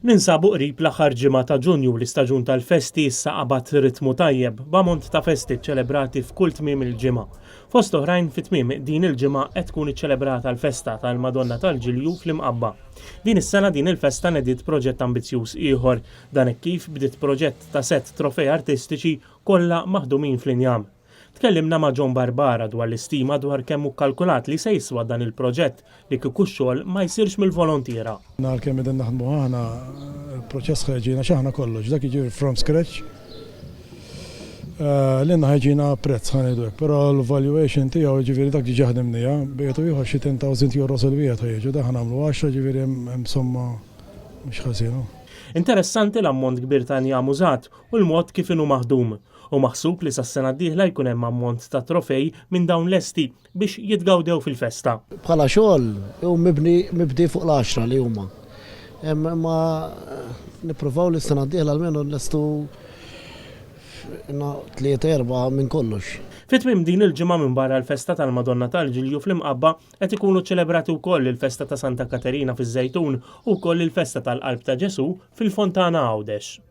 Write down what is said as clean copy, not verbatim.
Ninsabu qrib l-aħħar ġimgħa ta' Ġunju l-istaġun tal-festi issa qabad ritmu tajjeb b'ammont ta' festi ċċelebrati f'kull tmiem il-ġimgħa. Fost oħrajn fit-tmiem din il-ġimgħa qed tkun iċċelebrata l-festa tal-Madonna tal-Ġilju fl-Imqabba. Din is-sena din il-festa nediet proġett ambizzjuż ieħor, dan hekk kif bdiet proġett ta' set trofej artistiċi kollha maħdumin fl-injam. Tkellimna ma' John Barbara dwar l-istima dwar kemm hu kkalkulat li se jiswa dan il-proġett li kieku x-xogħol ma jsirx mill-volontiera. Nhar kemm qegħdin naħdmu aħna il-proċess ħejġina x'aħna kollox, dak jiġi from scratch. L-inna ħejġina prezz ħanidu hekk, però l-valuation tiegħu ġifieri dak ġiġi ħdimnija bejtu ieħor xi 10,000 euros il-wieħed ħejġu dak ħanamlu 10 ġifieri hemm somma mhux ħażin. Interessanti l-ammont kbir ta' injam użat u l-mod kif inhu maħdum. U maħsub li sas-sena d-dieħla jkun hemm ammont ta' trofej minn dawn lesti biex jitgawdew fil-festa. Bħala xogħol hu mibdi fuq l-10 li huma. Imma nippruvaw li s-sena d-dieħla almenu nlestu 3-4 minn kollox. Fit-tmiem din il-ġimgħa minn barra l-festa tal-Madonna tal-Ġilju fl-Imqabba qed ikunu ċċelebrati wkoll il-festa ta' Santa Katerina fiż-Żejtun u wkoll il-festa tal-Qalb ta' Ġesu fil-Fontana Għawdex.